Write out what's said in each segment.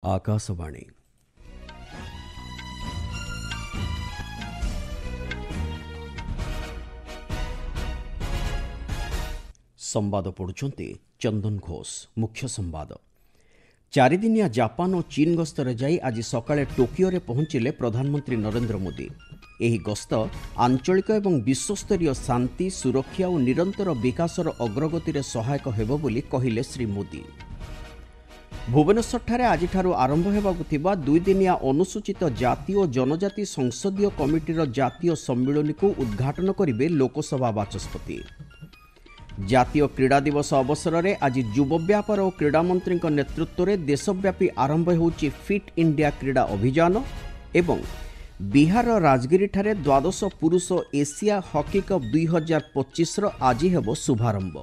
आकाशवाणी संवाद पढ़ुंट चंदन घोष। मुख्य संवाद चारिदिनिया जापान और चीन गस्तर जाई आज सकाळे टोकियो पहुंचिले प्रधानमंत्री नरेंद्र मोदी। एही गस्त आंचलिक एवं विश्वस्तरीय शांति सुरक्षा और निरंतर विकासर अग्रगति रे सहायक हेबो बोली कहिले श्री मोदी। भुवनेश्वर आज आरंभ होगा दुईदिनिया अनुसूचित जाति और जनजाति संसदीय कमिटीर जातीय सम्मिलन को उद्घाटन करेंगे लोकसभा बाचस्पति। जातीय क्रीड़ा दिवस अवसर में आज युव व्यापार और क्रीड़ा मंत्री नेतृत्व में देशव्यापी आरंभ होउछि फिट इंडिया क्रीड़ा अभियान एवं बिहार राजगिरी ठारे द्वादश पुरुष एशिया हॉकी कप 2025 आज हेबो शुभारंभ।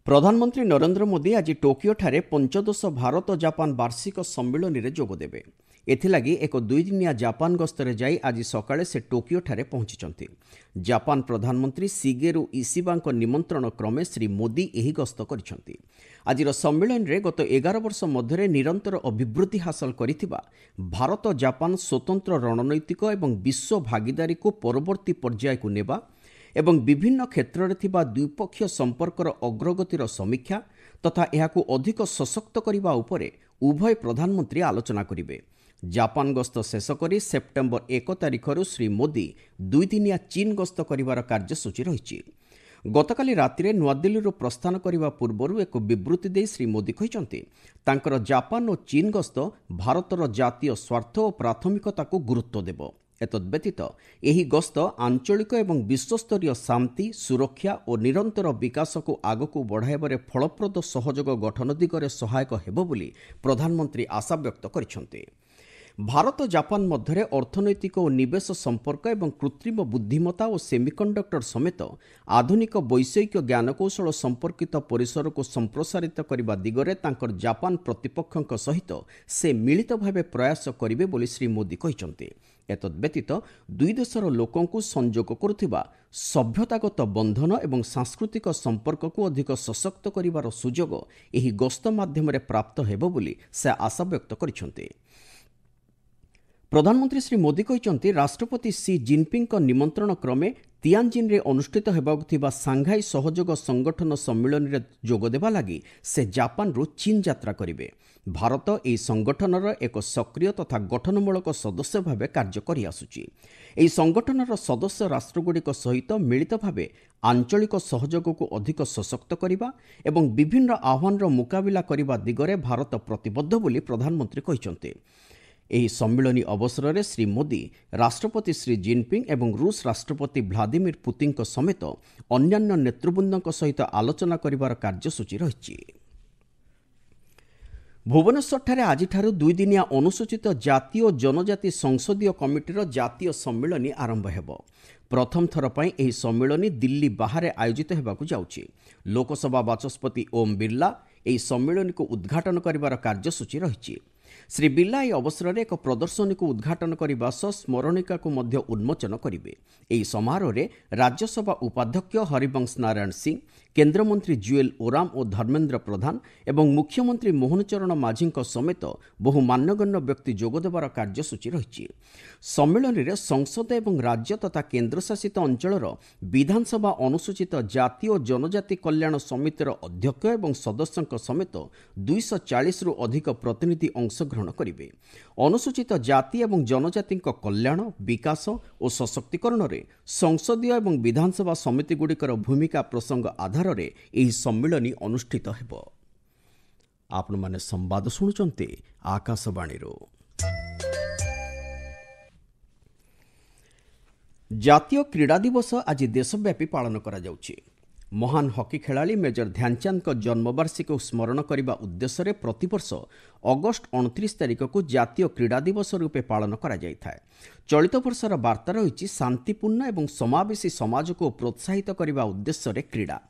प्रधानमंत्री नरेंद्र मोदी आज टोकियो ठारे 15 भारत जापान वार्षिक सम्मिलन में जोगदेवे। एथिलागी एक दुईदिनिया जापान गस्तर जाई आज सकाळे से टोकियो ठारे पहुंचिचंती। जापान प्रधानमंत्री शिगेरु इशिबा निमंत्रण क्रमे श्री मोदी एही गस्त करिसंती। आजिर सम्मेलन रे गत 11 वर्ष मध्यरे निरंतर अभिवृद्धि हासिल करिथिबा भारत जापान स्वतंत्र रणनैतिक एवं विश्व भागीदारी को परवर्ती पर्याय को नेबा एवं विभिन्न क्षेत्र में थिबा द्विपक्षीय संपर्कर अग्रगतिर समीक्षा तथा एहाकू अधिक सशक्त करने उपरे उभय प्रधानमंत्री आलोचना करिवे। जापान गस्त शेष करी सेप्टेम्बर 1 तारिखर श्री मोदी दुईदिनिया चीन गस्त करिवार कार्यसूची रहिछि। गतकाली रातिरे नुआदिल्ली प्रस्थान करने पूर्व एक विवृत्ति दे श्री मोदी कहिसंती तांकर जापान और चीन गस्त भारतर जातीय स्वार्थ और प्राथमिकता को गुरुत्व देव। एतद्व्यतीत एही गस्त आंचलिक एवं विश्वस्तरीय शांति सुरक्षा और निरंतर विकास को आगक बढ़ाइबारे फलप्रद सहयोग गठन दिगरे सहायक हेबो बोली प्रधानमंत्री आशा व्यक्त करिसंती। भारत जापान मध्यरे अर्थनैतिक और निवेश संपर्क एवं कृत्रिम बुद्धिमत्ता और सेमिकंडक्टर समेत आधुनिक वैषयिक ज्ञानकौशल संपर्कित परिसर को संप्रसारित करने दिगरे तांकर जापान प्रतिपक्षक सहित से मिलित भाव प्रयास करिवे बोली श्री मोदी कहिसंती। एतद्व्यतीत दुई देशर लोकंकु संजोग करुथिबा सभ्यतागत बंधन एवं सांस्कृतिक संपर्क को अधिक सशक्त करिवार सुजोग एही गस्त माध्यम प्राप्त हेबो बोली से आशा व्यक्त करिसंती। प्रधानमंत्री श्री मोदी कहते राष्ट्रपति सी जिनपिंग निमंत्रण क्रमे तियानजिन रे अनुष्ठित होगा सांघाई सहयोग संगठन सम्मिलन रे जोगदेवा लगी से जापान रु चीन यात्रा करिवे। भारत एही संगठनर एक सक्रिय तथा गठनमूलक सदस्य भाव कार्य करि आसुछि। एही संगठनर सदस्य राष्ट्रगुड़िक सहित मिलित भावे आंचलिक सहयोग को अधिक सशक्त करिबा एवं विभिन्न आह्वानर मुकाबिला करिबा दिगरे भारत प्रतिबद्ध बोली प्रधानमंत्री कहिसंते। एही सम्मिलनी अवसर में श्री मोदी राष्ट्रपति श्री जिनपिंग एवं रूस राष्ट्रपति व्लादिमीर पुतिन समेत अन्यान्य नेतृवृंद सहित आलोचना करिवार कार्यसूची रहिछि। भुवनेश्वर आज दुईदिनिया अनुसूचित जाति और जनजाति संसदीय कमिटीर जातीय सम्मिलन आरंभ हेबो। प्रथम थर पई एही सम्मिलन दिल्ली बाहर आयोजित हेबाकू जाउछि। लोकसभा बाचस्पति ओम बिरला एही सम्मिलन को उद्घाटन करिवार कार्यसूची रहिछि। श्री बिरला এই अवसर एक प्रदर्शनी को उद्घाटन करने सह स्मरणिका को मध्य उन्मोचन करेंगे। ଏହି समारोह राज्यसभा उपाध्यक्ष हरिवंश नारायण सिंह, केन्द्रमंत्री जुएल ओराम और धर्मेन्द्र प्रधान एवं मुख्यमंत्री मोहन चरण माझी समेत बहु मान्यगण्य व्यक्ति जोगदेवार कार्यसूची रही। सम्मेलन में संसद एवं राज्य तथा केन्द्रशासित अंचलर विधानसभा अनुसूचित जाति और जनजाति कल्याण समितिर अध्यक्ष एवं सदस्यों समेत 240 रु अधिक प्रतिनिधि अंशग्रहण करेंगे। अनुसूचित जाति एवं जनजाति कल्याण विकास और सशक्तिकरण में संसदीय एवं विधानसभा समिति गुड़िकर भूमिका प्रसंग आधार में यह सम्मिलन अनुष्ठित हेबो। आपण माने संवाद शुणुचंते आकाशवाणी। जातीय क्रीड़ा दिवस आज देशव्यापी पालन करा जाउछि। महान हॉकी खिलाड़ी मेजर ध्यानचंद जन्मवार्षिक स्मरण करने उद्देश्य प्रतिवर्ष अगस्ट 29 तारिख को जातीय क्रीड़ा दिवस रूपे पालन करा जायथाय। चलित वर्षर वार्ता रही शांतिपूर्ण एवं समावेशी समाज को प्रोत्साहित करने उद्देश्य क्रीड़ा।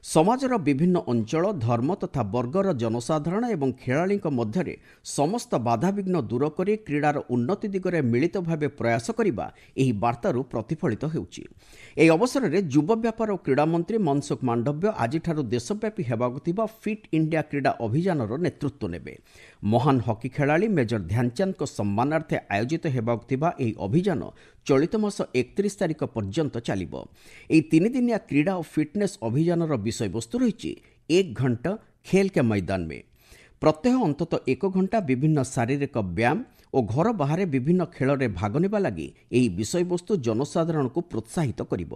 ସମାଜର ବିଭିନ୍ନ ଅଞ୍ଚଳ ଧର୍ମ ତଥା ବର୍ଗର ଜନସାଧାରଣ ଏବଂ ଖେଳାଳିଙ୍କ ମଧ୍ୟରେ ସମସ୍ତ ବାଧାବିଘ୍ନ ଦୂର କରି କ୍ରୀଡ଼ାର ଉନ୍ନତି ଦିଗରେ ମିଳିତ ଭାବେ ପ୍ରୟାସ କରିବା ଏହି ବାର୍ତ୍ତାରୁ ପ୍ରତିଫଳିତ ହେଉଛି। ଏହି ଅବସରରେ ଯୁବ ବ୍ୟାପାର ଓ କ୍ରୀଡ଼ା ମନ୍ତ୍ରୀ ମନସୁଖ ମାଣ୍ଡବ୍ୟ ଆଜିଠାରୁ ଦେଶବ୍ୟାପୀ ହେବାକୁ ଥିବା ଫିଟ୍ ଇଣ୍ଡିଆ କ୍ରୀଡ଼ା ଅଭିଯାନର ନେତୃତ୍ୱ ନେବେ। ମହାନ ହକି ଖେଳାଳି ମେଜର ଧ୍ୟାନଚାନ୍ଦଙ୍କ ସମ୍ମାନାର୍ଥେ ଆୟୋଜିତ ହେବାକୁ ଥିବା ଏହି ଅଭିଯାନ ଚଳିତ ମାସ 31 ତାରିଖ ପର୍ଯ୍ୟନ୍ତ ଚାଲିବ। ଏହି 3 ଦିନିଆ କ୍ରୀଡ଼ା ଓ ଫିଟନେସ୍ ଅଭିଯାନର ବିଷୟବସ୍ତୁ ରହିଛି ଏକ ଘଣ୍ଟା ଖେଲ କେ ମୈଦାନ ମେ। ପ୍ରତ୍ୟହ ଅନ୍ତତଃ 1 ଘଣ୍ଟା ବିଭିନ୍ନ ଶାରୀରିକ ବ୍ୟାୟାମ ଓ ଘର ବାହାରେ ବିଭିନ୍ନ ଖେଳରେ ଭାଗ ନେବା ଲାଗି ଏହି ବିଷୟବସ୍ତୁ ଜନସାଧାରଣଙ୍କୁ ପ୍ରୋତ୍ସାହିତ କରିବ।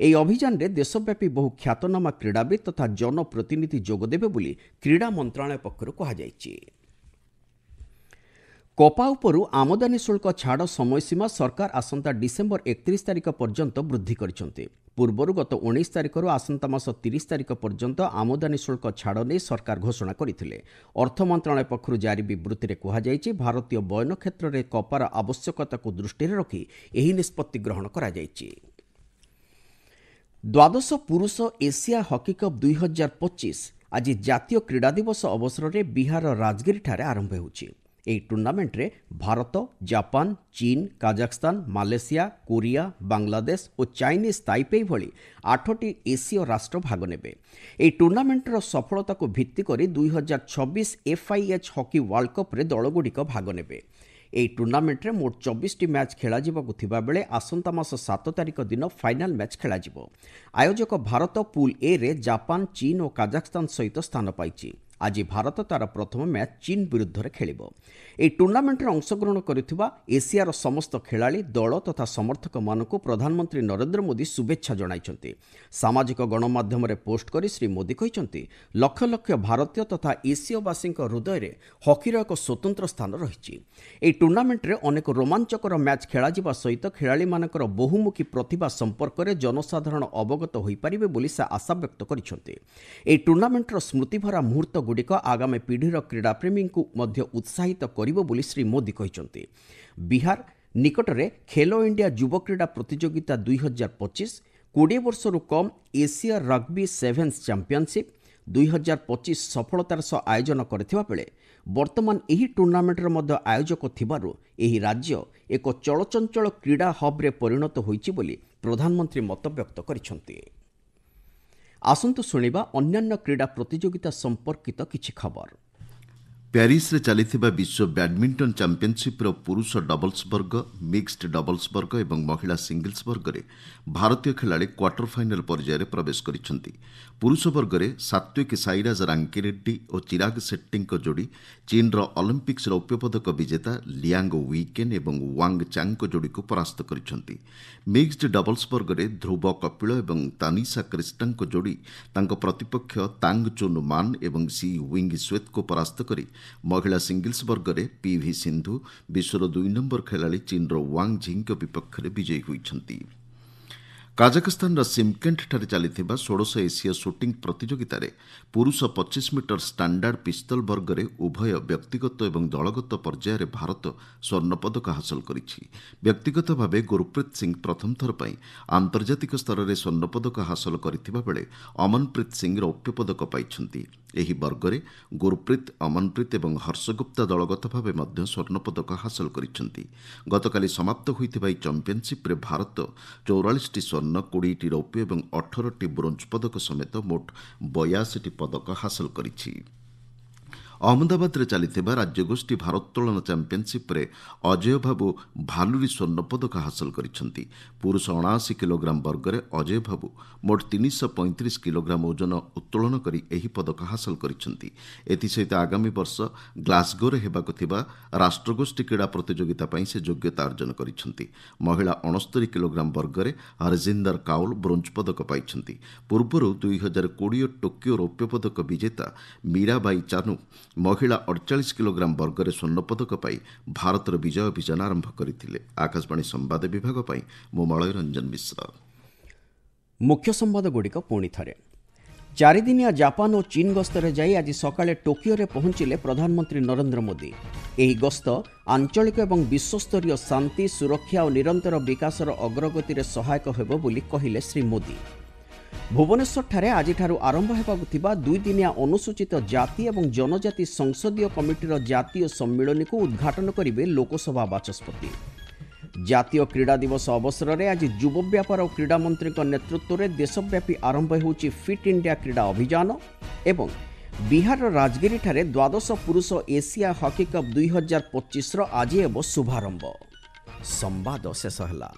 ଏହି ଅଭିଯାନରେ ଦେଶବ୍ୟାପୀ ବହୁ ଖ୍ୟାତନାମା କ୍ରୀଡ଼ାବିତ୍ ତଥା ଜନପ୍ରତିନିଧି ଯୋଗଦେବେ ବୋଲି କ୍ରୀଡ଼ା ମନ୍ତ୍ରଣାଳୟ ପକ୍ଷରୁ କୁହାଯାଇଛି। କପା ଉପରୁ ଆମଦାନୀ ଶୁଳ୍କ ଛାଡ଼ ସମୟସୀମା ସରକାର ଆସନ୍ତା ଡିସେମ୍ବର 31 ତାରିଖ ପର୍ଯ୍ୟନ୍ତ ବୃଦ୍ଧି କରିଛନ୍ତି। ପୂର୍ବରୁ ଗତ 19 ତାରିଖରୁ ଆସନ୍ତା ମାସ 30 ତାରିଖ ପର୍ଯ୍ୟନ୍ତ ଆମଦାନୀ ଶୁଳ୍କ ଛାଡ଼ ନେଇ ସରକାର ଘୋଷଣା କରିଥିଲେ। ଅର୍ଥ ମନ୍ତ୍ରଣାଳୟ ପକ୍ଷରୁ ଜାରି ବିବୃତ୍ତିରେ କୁହାଯାଇଛି, ଭାରତୀୟ ବୟନ କ୍ଷେତ୍ରରେ କପାର ଆବଶ୍ୟକତାକୁ ଦୃଷ୍ଟିରେ ରଖି ଏହି ନିଷ୍ପତ୍ତି ଗ୍ରହଣ କରାଯାଇଛି। ଦ୍ୱାଦଶ ପୁରୁଷ ଏସିଆ ହକି କପ୍ 2025 ଆଜି ଜାତୀୟ କ୍ରୀଡ଼ା ଦିବସ ଅବସରରେ ବିହାରର ରାଜଗିରିଠାରେ ଆରମ୍ଭ ହେଉଛି। ଏହି ଟୁର୍ଣ୍ଣାମେଣ୍ଟରେ ଭାରତ, ଜାପାନ, ଚୀନ, କାଜାଖସ୍ତାନ, ମାଲେସିଆ, କୋରିଆ, ବାଂଲାଦେଶ ଓ ଚାଇନିଜ୍ ତାଇପେଇ ଭଳି 8ଟି ଏସୀୟ ରାଷ୍ଟ୍ର ଭାଗ ନେବେ। ଏହି ଟୁର୍ଣ୍ଣାମେଣ୍ଟର ସଫଳତାକୁ ଭିତ୍ତି କରି 2026 FIH ହକି ୱାର୍ଲଡ କପ୍ରେ ଦଳଗୁଡ଼ିକ ଭାଗ ନେବେ। ଏହି ଟୁର୍ଣ୍ଣାମେଣ୍ଟରେ ମୋଟ 24ଟି ମ୍ୟାଚ୍ ଖେଳାଯିବାକୁ ଥିବାବେଳେ ଆସନ୍ତା ମାସ 7 ତାରିଖ ଦିନ ଫାଇନାଲ୍ ମ୍ୟାଚ୍ ଖେଳାଯିବ। ଆୟୋଜକ ଭାରତ ପୁଲ୍ ଏରେ ଜାପାନ, ଚୀନ ଓ କାଜାଖସ୍ତାନ ସହିତ ସ୍ଥାନ ପାଇଛି। ଆଜି ଭାରତ ତାର ପ୍ରଥମ ମ୍ୟାଚ୍ ଚୀନ ବିରୁଦ୍ଧରେ ଖେଳିବ। ଏହି ଟୁର୍ଣ୍ଣାମେଣ୍ଟରେ ଅଂଶଗ୍ରହଣ କରୁଥିବା ଏସିଆର ସମସ୍ତ ଖେଳାଳି, ଦଳ ତଥା ସମର୍ଥକମାନଙ୍କୁ ପ୍ରଧାନମନ୍ତ୍ରୀ ନରେନ୍ଦ୍ର ମୋଦି ଶୁଭେଚ୍ଛା ଜଣାଇଛନ୍ତି। ସାମାଜିକ ଗଣମାଧ୍ୟମରେ ପୋଷ୍ଟ କରି ଶ୍ରୀ ମୋଦି କହିଛନ୍ତି, ଲକ୍ଷ ଲକ୍ଷ ଭାରତୀୟ ତଥା ଏସୀୟବାସୀଙ୍କ ହୃଦୟରେ ହକିର ଏକ ସ୍ୱତନ୍ତ୍ର ସ୍ଥାନ ରହିଛି। ଏହି ଟୁର୍ଣ୍ଣାମେଣ୍ଟରେ ଅନେକ ରୋମାଞ୍ଚକର ମ୍ୟାଚ୍ ଖେଳାଯିବା ସହିତ ଖେଳାଳିମାନଙ୍କର ବହୁମୁଖୀ ପ୍ରତିଭା ସମ୍ପର୍କରେ ଜନସାଧାରଣ ଅବଗତ ହୋଇପାରିବେ ବୋଲି ସେ ଆଶାବ୍ୟକ୍ତ କରିଛନ୍ତି। ଏହି ଟୁର୍ଣ୍ଣାମେଣ୍ଟର ସ୍ମୃତିଭରା ମୁହୂର୍ତ୍ତ ଗୁଡ଼ିକ ଆଗାମୀ ପିଢ଼ିର କ୍ରୀଡ଼ାପ୍ରେମୀଙ୍କୁ ମଧ୍ୟ ଉତ୍ସାହିତ କରିବ ବୋଲି ଶ୍ରୀ ମୋଦି କହିଛନ୍ତି। ବିହାର ନିକଟରେ ଖେଲୋ ଇଣ୍ଡିଆ ଯୁବ କ୍ରୀଡ଼ା ପ୍ରତିଯୋଗିତା 2025, 20 ବର୍ଷରୁ କମ୍ ଏସୀୟ ରଗ୍ବି ସେଭେନ୍ସ ଚାମ୍ପିୟନସିପ୍ 2025 ସଫଳତାର ସହ ଆୟୋଜନ କରିଥିବା ବେଳେ ବର୍ତ୍ତମାନ ଏହି ଟୁର୍ଣ୍ଣାମେଣ୍ଟର ମଧ୍ୟ ଆୟୋଜକ ଥିବାରୁ ଏହି ରାଜ୍ୟ ଏକ ଚଳଚଞ୍ଚଳ କ୍ରୀଡ଼ା ହବ୍ରେ ପରିଣତ ହୋଇଛି ବୋଲି ପ୍ରଧାନମନ୍ତ୍ରୀ ମତବ୍ୟକ୍ତ କରିଛନ୍ତି। ଆସନ୍ତୁ ଶୁଣିବା ଅନ୍ୟାନ୍ୟ କ୍ରୀଡ଼ା ପ୍ରତିଯୋଗିତା ସମ୍ପର୍କିତ କିଛି ଖବର। ପ୍ୟାରିସ୍ରେ ଚାଲିଥିବା ବିଶ୍ୱ ବ୍ୟାଡମିଣ୍ଟନ ଚାମ୍ପିୟନସିପ୍ର ପୁରୁଷ ଡବଲ୍ସ ବର୍ଗ, ମିକ୍ସଡ ଡବଲ୍ସ ବର୍ଗ ଏବଂ ମହିଳା ସିଙ୍ଗଲ୍ସ ବର୍ଗରେ ଭାରତୀୟ ଖେଳାଳି କ୍ୱାର୍ଟର ଫାଇନାଲ ପର୍ଯ୍ୟାୟରେ ପ୍ରବେଶ କରିଛନ୍ତି। ପୁରୁଷ ବର୍ଗରେ ସାତ୍ୱିକ ସାଇରାଜ ରାଙ୍କିରେଡ୍ଡି ଓ ଚିରାଗ ସେଟ୍ଟିଙ୍କ ଯୋଡ଼ି ଚୀନର ଅଲିମ୍ପିକ୍ସ ରୌପ୍ୟ ପଦକ ବିଜେତା ଲିଆଙ୍ଗ ୱିକେନ୍ ଏବଂ ୱାଙ୍ଗ ଚାଙ୍ଗଙ୍କ ଯୋଡ଼ିକୁ ପରାସ୍ତ କରିଛନ୍ତି। ମିକ୍ସଡ ଡବଲ୍ସ ବର୍ଗରେ ଧ୍ରୁବ କପିଳ ଏବଂ ତାନିସା କ୍ରିଷ୍ଣାଙ୍କ ଯୋଡ଼ି ତାଙ୍କ ପ୍ରତିପକ୍ଷ ତାଙ୍ଗ ଚୁନ୍ ମାନ ଏବଂ ସି ୱିଙ୍ଗ ସ୍ୱେତ୍ଙ୍କୁ ପରାସ୍ତ କରି ମହିଳା ସିଙ୍ଗଲ୍ସ ବର୍ଗରେ ପିଭି ସିନ୍ଧୁ ବିଶ୍ୱର 2 ନମ୍ବର ଖେଳାଳି ଚୀନର ୱାଙ୍ଗ ଝିଙ୍କ ବିପକ୍ଷରେ ବିଜୟୀ ହୋଇଛନ୍ତି। କାଜାଖସ୍ତାନର ସିମକେଣ୍ଟଠାରେ ଚାଲିଥିବା 16 ଏସୀୟ ସୁଟିଂ ପ୍ରତିଯୋଗିତାରେ ପୁରୁଷ 25 ମିଟର ଷ୍ଟାଣ୍ଡାର୍ଡ ପିସ୍ତଲ ବର୍ଗରେ ଉଭୟ ବ୍ୟକ୍ତିଗତ ଏବଂ ଦଳଗତ ପର୍ଯ୍ୟାୟରେ ଭାରତ ସ୍ୱର୍ଣ୍ଣପଦକ ହାସଲ କରିଛି। ବ୍ୟକ୍ତିଗତ ଭାବେ ଗୁରୁପ୍ରୀତ ସିଂ ପ୍ରଥମ ଥର ପାଇଁ ଆନ୍ତର୍ଜାତିକ ସ୍ତରରେ ସ୍ୱର୍ଣ୍ଣପଦକ ହାସଲ କରିଥିବା ବେଳେ ଅମନପ୍ରୀତ ସିଂ ରୌପ୍ୟ ପଦକ ପାଇଛନ୍ତି। ଏହି ବର୍ଗରେ ଗୁରୁପ୍ରୀତ, ଅମନପ୍ରୀତ ଏବଂ ହର୍ଷଗୁପ୍ତା ଦଳଗତ ଭାବେ ମଧ୍ୟ ସ୍ୱର୍ଣ୍ଣପଦକ ହାସଲ କରିଛନ୍ତି। ଗତକାଲି ସମାପ୍ତ ହୋଇଥିବା ଏହି ଚାମ୍ପିୟନସିପ୍ରେ ଭାରତ 44ଟି ସ୍ୱର୍ଣ୍ଣ, 20ଟି ରୌପ୍ୟ ଏବଂ 18ଟି ବ୍ରୋଞ୍ଜ ପଦକ ସମେତ ମୋଟ 82ଟି ପଦକ ହାସଲ କରିଛି। ଅହମ୍ମଦାବାଦରେ ଚାଲିଥିବା ରାଜ୍ୟଗୋଷ୍ଠୀ ଭାରୋତ୍ତୋଳନ ଚାମ୍ପିୟନସିପ୍ରେ ଅଜୟ ବାବୁ ଭାଲୁରୀ ସ୍ୱର୍ଣ୍ଣପଦକ ହାସଲ କରିଛନ୍ତି। ପୁରୁଷ 79 କିଲୋଗ୍ରାମ ବର୍ଗରେ ଅଜୟ ବାବୁ ମୋଟ 335 କିଲୋଗ୍ରାମ ଓଜନ ଉତ୍ତୋଳନ କରି ଏହି ପଦକ ହାସଲ କରିଛନ୍ତି। ଏଥିସହିତ ଆଗାମୀ ବର୍ଷ ଗ୍ଲାସଗୋରେ ହେବାକୁ ଥିବା ରାଷ୍ଟ୍ରଗୋଷ୍ଠୀ କ୍ରୀଡ଼ା ପ୍ରତିଯୋଗିତା ପାଇଁ ସେ ଯୋଗ୍ୟତା ଅର୍ଜନ କରିଛନ୍ତି। ମହିଳା 69 କିଲୋଗ୍ରାମ ବର୍ଗରେ ହରଜିନ୍ଦର କାଉଲ ବ୍ରୋଞ୍ଜ ପଦକ ପାଇଛନ୍ତି। ପୂର୍ବରୁ 2020 ଟୋକିଓ ରୌପ୍ୟ ପଦକ ବିଜେତା ମୀରାବାଇ ଚାନୁ ମହିଳା 48 କିଲୋଗ୍ରାମ ବର୍ଗରେ ସ୍ୱର୍ଣ୍ଣପଦକ ପାଇ ଭାରତର ବିଜୟ ଅଭିଯାନ ଆରମ୍ଭ କରିଥିଲେ। ଆକାଶବାଣୀ ସମ୍ବାଦ ବିଭାଗ ପାଇଁ ମୁଁ ମଳୟ ରଞ୍ଜନ ମିଶ୍ର। ମୁଖ୍ୟ ସମ୍ବାଦଗୁଡ଼ିକ ପୁଣି ଥରେ। 4 ଦିନିଆ ଜାପାନ ଓ ଚୀନ ଗସ୍ତରେ ଯାଇ ଆଜି ସକାଳେ ଟୋକିଓରେ ପହଞ୍ଚିଲେ ପ୍ରଧାନମନ୍ତ୍ରୀ ନରେନ୍ଦ୍ର ମୋଦି। ଏହି ଗସ୍ତ ଆଞ୍ଚଳିକ ଏବଂ ବିଶ୍ୱସ୍ତରୀୟ ଶାନ୍ତି, ସୁରକ୍ଷା ଓ ନିରନ୍ତର ବିକାଶର ଅଗ୍ରଗତିରେ ସହାୟକ ହେବ ବୋଲି କହିଲେ ଶ୍ରୀ ମୋଦି। ଭୁବନେଶ୍ୱରଠାରେ ଆଜିଠାରୁ ଆରମ୍ଭ ହେବାକୁ ଥିବା 2 ଦିନିଆ ଅନୁସୂଚିତ ଜାତି ଏବଂ ଜନଜାତି ସଂସଦୀୟ କମିଟିର ଜାତୀୟ ସମ୍ମିଳନୀକୁ ଉଦ୍ଘାଟନ କରିବେ ଲୋକସଭା ବାଚସ୍ପତି। ଜାତୀୟ କ୍ରୀଡ଼ା ଦିବସ ଅବସରରେ ଆଜି ଯୁବ ବ୍ୟାପାର ଓ କ୍ରୀଡ଼ା ମନ୍ତ୍ରୀଙ୍କ ନେତୃତ୍ୱରେ ଦେଶବ୍ୟାପୀ ଆରମ୍ଭ ହେଉଛି ଫିଟ୍ ଇଣ୍ଡିଆ କ୍ରୀଡ଼ା ଅଭିଯାନ ଏବଂ ବିହାରର ରାଜଗିରିଠାରେ ଦ୍ୱାଦଶ ପୁରୁଷ ଏସିଆ ହକି କପ୍ 2025ର ଆଜି ହେବ ଶୁଭାରମ୍ଭ। ସମ୍ବାଦ ଶେଷ ହେଲା।